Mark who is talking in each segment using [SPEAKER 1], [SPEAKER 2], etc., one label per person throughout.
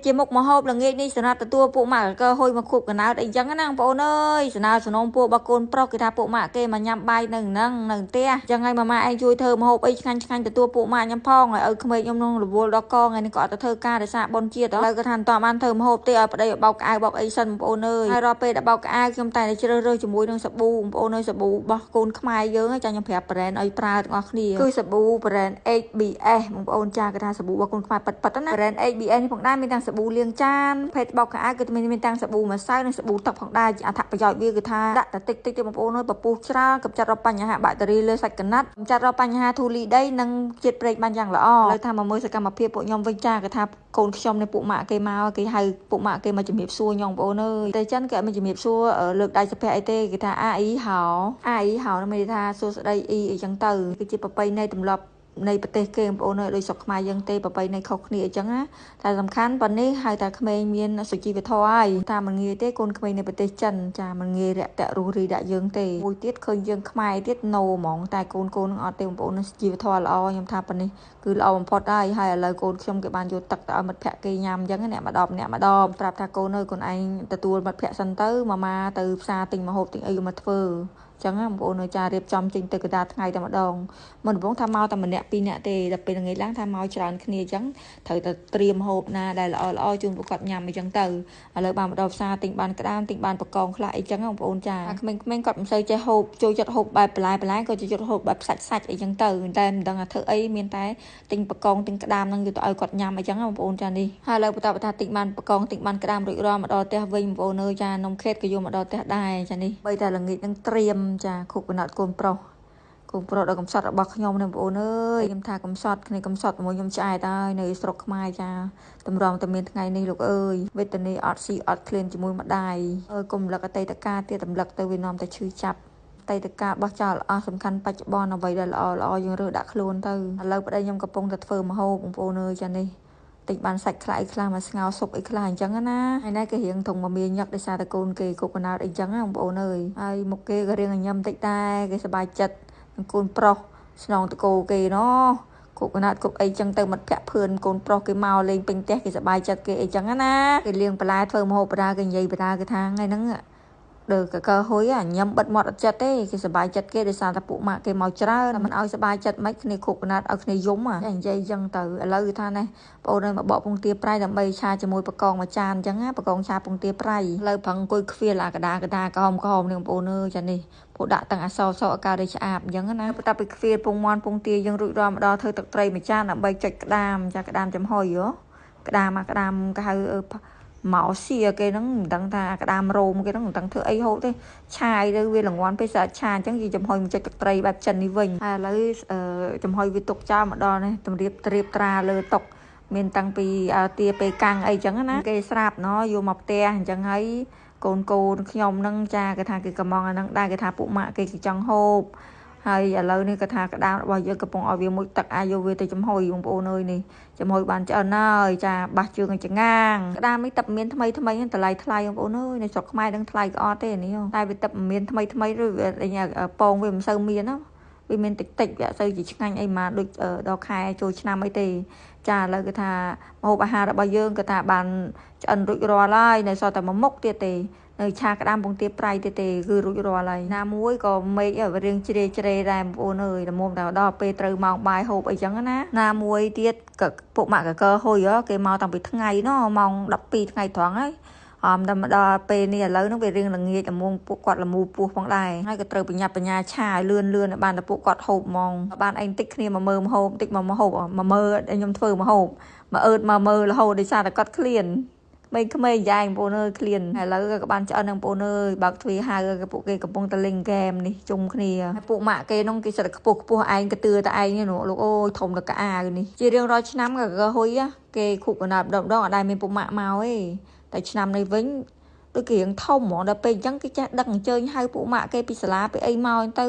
[SPEAKER 1] ជាមុខមហូបល្ងាចនេះសម្រាប់ទទួលពួកម៉ាក់កហុយមកខូបកណៅអីចឹងណាបងប្អូនអើយសណើសនំពួកបកូនប្រុសគេថាពួកម៉ាក់គេមកញ៉ាំបាយនៅហ្នឹងនៅផ្ទះចឹងហើយម៉ាម៉ាឯងជួយធ្វើមហូបអីឆ្ងាញ់ទទួលពួកម៉ាក់ញ៉ាំផងហើយឲ្យក្មេងខ្ញុំនឹងរវល់ដល់កថ្ងៃនេះក៏អត់ទៅធ្វើការរសាបុនជាតិហើយក៏ថាមិនតបានធ្វើមហូបទេឲ្យប្តីបោកក្អៅបោកអីសិនបងប្អូនអើយហើយរាល់ពេលដែលបោកក្អៅខ្ញុំតែជ្រើសរើសជាមួយនឹងសាប៊ូបងប្អូនអើយសាប៊ូរបស់កូនខ្មែរយើងចាខ្ញុំប្រាប់ brand ឲ្យប្រើទាំងអស់គ្នាគឺសាប៊ូ brand HBS បងប្អូនចាគេថាសាប៊ូរបស់កូនខ្មែរប៉ិតណា brand HBS នេះផងដែរមានទាំងសាប៊ូលាងចានភេទបោកក្អៅគឺមានទាំងសាប៊ូម្សៅនិងសាប៊ូទឹកផងដែរអត្ថប្រយោជន៍វាគឺថាដាក់តែតិចទេបងប្អូនអើយពពុះច្រើនកម្ចាត់រកបញ្ហាបាក់តេរីលើសាច់កណាត់កម្ចាត់រកបញ្ហាធូលីដីនិងជាតិប្រេងបានយ៉ាងល្អឥឡូវថាមកមើលសកម្មភាពពួកខ្ញុំវិញចាគេថាកូនខ្ញុំនេះពួកម៉ាក់គេមកគេហៅពួកម៉ាក់គេមកជំរាបសួរខ្ញុំបងប្អូនអើយតែចិនគេអត់មានជំរាបសួរលើកដៃសុភ័ក្រអីទេគេថាអាអ៊ីហៅនោះមានថាសួស្ដីអ៊ីអីចឹងទៅគឺជាប្រពៃណីទម្លាប់នៃប្រទេសគេបងប្អូនអើយដូចស្រុកខ្មែរយើងទេប្រពៃណីខុសគ្នាអញ្ចឹងណាតែសំខាន់ប៉ុណ្នេះហៅថាក្មេងមានសុជីវធម៌ហើយថាមិនងាយទេកូនក្មេងនៅប្រទេសចិនចាមិនងាយរាក់តាក់រុះរីដាក់យើងទេមួយទៀតឃើញយើងខ្មែរទៀតណូហ្មងតែកូននឹងអត់ទេបងប្អូនសុជីវធម៌ល្អខ្ញុំថាប៉ុណ្នេះគឺល្អបំផុតហើយឥឡូវកូនខ្ញុំគេបានយកទឹកទៅឲ្យមិត្តភក្តិគេញ៉ាំអញ្ចឹងអ្នកម្ដងប្រាប់ថាកូនអើយកូនឯងទទួលមិត្តភក្តិសិនទៅម៉ាទៅផ្សារទិញម្ហូបទិញអីមកធ្វើចឹងបងប្អូននៅចារៀបចំចេញទៅកណ្ដាលថ្ងៃតែម្ដងមុនដំបូងថាមកតែម្នាក់ពីរនាក់ទេដល់ពេលល្ងាចឡើងថាមកច្រើនគ្នាចឹងត្រូវតែត្រៀមហូបណាដែលល្អជូនពួកគាត់ញ៉ាំអីចឹងទៅឥឡូវបានមកដល់ផ្សារទិញបានក្តាមទិញបានបកងខ្លះអីចឹងបងប្អូនចាក្មេងៗគាត់មិនសូវចេះហូបចូលចិត្តហូបបែបបន្លែក៏ចូលចិត្តហូបបែបសាច់អីចឹងទៅតែមិនដឹងថាធ្វើអីមានតែទិញបកងទិញក្តាមនឹងយកទៅឲ្យគាត់ញ៉ាំអីចឹងបងប្អូនចានេះហើយឥឡូវបន្តថាទិញបានបកងទិញបានក្តាមរួចរាល់មកដល់ផ្ទះវិញបងប្អូនអើយចានំខេតក៏យកមកដល់ផ្ទះដែរចានេះបីតែល្ងាចនឹងត្រៀមចាខុបកណត់កូនប្រុសដល់កំសត់របស់ខ្ញុំនេះបងប្អូនអើយខ្ញុំថាកំសត់គ្នាកំសត់ជាមួយខ្ញុំឆ្អែតហើយនៅស្រុកខ្មែរចាតម្រង់តែមានថ្ងៃនេះលោកអើយវេទនាអត់ស៊ីអត់ឃ្លានជាមួយម្ដាយអើយកុំរំលឹកអតីតកាលទៀតរំលឹកទៅវានាំតែឈឺចាប់អតីតកាលបោះចោលអស់សំខាន់បច្ចុប្បន្នអ្វីដែលល្អយើងរើសដាក់ខ្លួនទៅឥឡូវប្តីខ្ញុំកំពុងតែធ្វើម្ហូបបងប្អូនអើយចានេះតិចបានសាច់ខ្លះមកស្ងោរស៊ុបអីខ្លះអញ្ចឹងណាហើយណែគេរៀងធំមកមានញឹកដោយសារតែកូនគេកូកណាត់អីចឹងណាបងប្អូនអើយហើយមុខគេក៏រៀងញញឹមតិចដែរគេសប្បាយចិត្តនឹងកូនប្រុសស្នងតកោគេណោះកូកណាត់គ្រប់អីចឹងទៅមិត្តភក្តិភឿនកូនប្រុសគេមកលេងពេញផ្ទះគេសប្បាយចិត្តគេអីចឹងណាគេលៀងបន្លែធ្វើម្ហូបបដាគេនិយាយបដាគេថាថ្ងៃហ្នឹងដើកកហុយញ៉ាំបិទមាត់អត់ចិត្តទេគេសប្បាយចិត្តគេដោយសារតែពួកម៉ាក់គេមកច្រើនតែមិនឲ្យសប្បាយចិត្តមិនគ្នាគូកណាត់ឲ្យគ្នាយំនិយាយចឹងទៅឥឡូវថាណែបងអូនមកបកពងទាប្រៃដើម្បីឆាជាមួយបកងមួយចានចឹងណាបកងឆាពងទាប្រៃឥឡូវប្រឹងអង្គុយខ្វៀលអាកដាក្រហមនេះបងប្អូនអើយចានេះពួកដាក់ទាំងអសសអកាដូចឆ្អាបអញ្ចឹងណាបន្ទាប់ពីខ្វៀលពងមាន់ពងទាយើងរួចរាល់មកដល់ធ្វើទឹកត្រីមួយចានដើម្បីចុចក្តាមចាក្តាមចំហុយក្តាមគេហៅមកសៀគេហ្នឹងមិនដឹងថាក្តាមរោមគេហ្នឹងមិនដឹងធ្វើអីហូតទេឆាយទៅវារង្វាន់ពេកស្អាតឆាអញ្ចឹងយើងចំហុយមួយចុចទឹកត្រីបែបចិននេះវិញហើយឥឡូវចំហុយវាទុកចោលមកដល់នេះតម្រៀបត្រាលើតុមានតាំងពីទាពេលកាំងអីចឹងណាគេស្រាប់ណយកមកផ្ទះអញ្ចឹងហើយកូនខ្ញុំហ្នឹងចាគេថាគេកំងអាហ្នឹងដែរគេថាពួកម៉ាក់គេចង់ហូបហើយឥឡូវនេះគាត់ថាក្តាមរបស់យើងកំពុងឲ្យវាមុជទឹកអាចយកវាទៅចំហុយបងប្អូនអើយនេះចំហុយបានឆ្អិនហើយចាបាសជើងឲ្យចងាងក្តាមនេះទឹកមានថ្មីហ្នឹងតម្លៃថ្លៃបងប្អូនអើយនៅស្រុកខ្មែរដឹងថ្លៃក៏អត់ទេនេះតែវាទឹកមានថ្មីឬពងវាមិនសូវមានណាវាមានតិចវាអត់សូវជាឆ្ងាញ់អីមកដូចដល់ខែចូលឆ្នាំអីទេចាឥឡូវគេថាម្ហូបអាហាររបស់យើងគេថាបានឆ្អិនរួចរាល់ហើយនៅសល់តែមួយមុខទៀតទេនៅឆាក្តាមពងទាប្រៃទេគឺរួចរាល់ហើយណាមួយក៏មេឃរៀងជ្រេដែរបងប្អូនអើយល្មមតែដល់ពេលត្រូវម៉ោងបាយហូបអីចឹងណាមួយទៀតក៏ពួកម៉ាក់កកហុយគេមកតាំងពីថ្ងៃណម៉ោង12ថ្ងៃត្រង់ហើយដល់ពេលនេះឥឡូវហ្នឹងវារៀងល្ងាចល្មមពួកគាត់ល្មូពោះផងដែរហើយក៏ត្រូវបញ្ញាប់បញ្ញាឆាឲ្យលឿនឲ្យបានតែពួកគាត់ហូបហ្មងបានអីបន្តិចគ្នាមកមើលម្ហូបបន្តិចមកហូបមកមើលខ្ញុំធ្វើម្ហូបមកអឺតមកមើលរហូតដោយសារតែគាត់ឃ្លានក្មេងយ៉ាងបងប្អូនអើយឃ្លានឥឡូវក៏បានឆ្អិននឹងបងប្អូនអើយបើកទ្វារហៅពួកគេកំពុងតែលេងហ្គេមនេះជុំគ្នាហើយពួកម៉ាក់គេនោះគេសិតខ្ពស់ឯងក៏ទឿតែឯងនោះលោកអូយធំតកអាវនេះជារៀងរាល់ឆ្នាំក៏ហុយគេខុបកណ្ដាប់ដងអត់ដែលមានពួកម៉ាក់មកទេតែឆ្នាំនេះវិញដូចគេរៀងធំហ្មងដល់ពេលអញ្ចឹងគេចេះដឹកអញ្ជើញហៅពួកម៉ាក់គេពីសាលាពីអីមកទៅ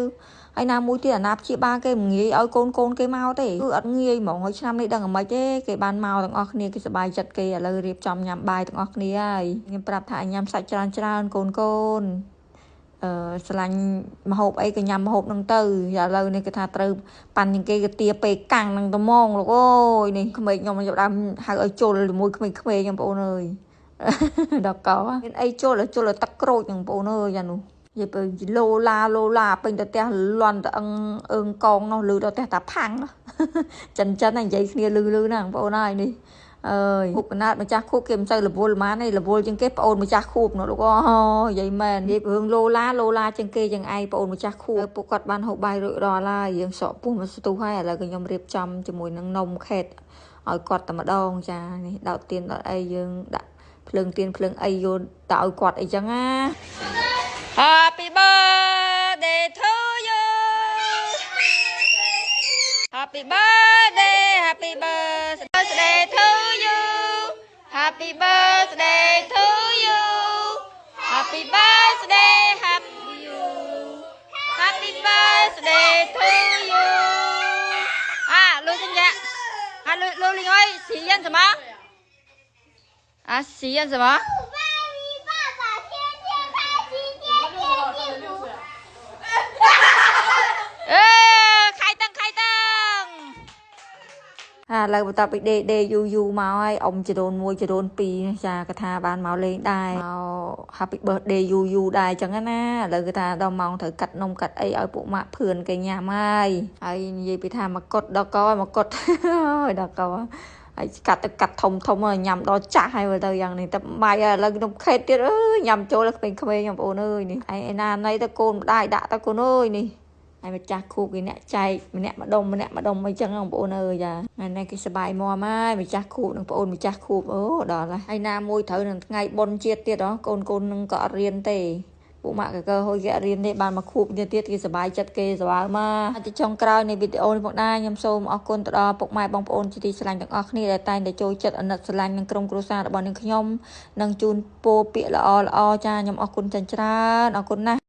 [SPEAKER 1] ហើយណាមួយទៀតអាណាព្យាបាលគេមិនងាយឲ្យកូនគេមកទេគឺអត់ងាយហ្មងហើយឆ្នាំនេះដឹងអាម៉េចទេគេបានមកទាំងអស់គ្នាគេសប្បាយចិត្តគេឥឡូវរៀបចំញ៉ាំបាយទាំងអស់គ្នាហើយខ្ញុំប្រាប់ថាញ៉ាំសាច់ច្រើនកូន ស្រឡាញ់ម្ហូបអីក៏ញ៉ាំម្ហូបហ្នឹងទៅឥឡូវនេះគេថាត្រូវប៉ាន់ជាងគេក៏ទាពេលកាំងហ្នឹងត្មងលោកអើយនេះក្មេងខ្ញុំចាប់ដើមហៅឲ្យជុលជាមួយក្មេងៗខ្ញុំបងអើយដល់កោមានអីជុលទឹកក្រូចហ្នឹងបងអើយអានោះនិយាយទៅឡូឡាពេញទៅផ្ទះលន់ទៅអើងកងនោះលឺដល់ផ្ទះតាផាំងចិននិយាយគ្នាលឺហ្នឹងបងអូនហើយនេះអើយគប់កណាត់ម្ចាស់ខួបគេមិនសូវរវល់ហ្មងទេរវល់ជាងគេប្អូនម្ចាស់ខួបនោះលោកអូនិយាយមែននិយាយរឿងឡូឡាជាងគេយ៉ាងឯងប្អូនម្ចាស់ខួបពួកគាត់បានហូបបាយរួចរាល់ហើយយើងសក់ពោះមកស្ទុះហើយឥឡូវក៏ខ្ញុំរៀបចំជាមួយនឹងនំខេតឲ្យគាត់តែម្ដងចានេះដោតទៀនដល់អីយើងដាក់ភ្លើងទៀនភ្លើងអីយកដាក់ឲ្យគាត់អីចឹងណា Happy birthday to you Happy birthday to you Happy birthday to you Happy birthday Happy birthday to you lưu sinh nhạc lưu linh ơi xí ăn gì mà xí ăn gì mà lời bà tập bị đê yu máu ai ông chỉ đồn pi cha cái tha ban máu lên đài máu happy birthday yu đài chẳng á na lời người ta đau mong thử cắt nông cắt ấy ở bộ mạ phườn cái nhà mai ai gì bị tha mà cột đó coi mà cột đó coi ai cắt thông rồi nhầm đó chả hay vào đời rằng này tập mai là nông khét tiết nhầm chỗ là mình không nhầm ôn ơi nè ai na này ta côn đài đã ta côn ơi nè ai mà chặt khu cái nè chạy mình nè mà đông mấy chân ông bộ nơi giờ ngày nay cái sờ bài mò mai mình chặt khu nó ôn mình chặt khu đó là ai nam môi thở là ngày bon chiết tiết đó côn nâng cọ riêng tề bộ mạ cái cơ hội ghẹ riêng đây bàn mà khu như tiết cái sờ bài chặt kê sờ bài mà thì trong cào này video này một đai nhâm sâu mà côn từ đó bộ mày bong ôn chỉ sờ lạnh ở này để tay để trôi chặt ở nđất sờ lạnh nâng krong krosa để bọn nâng nhom nâng chun po pịa là o cha nhâm ở côn chân cha ở côn na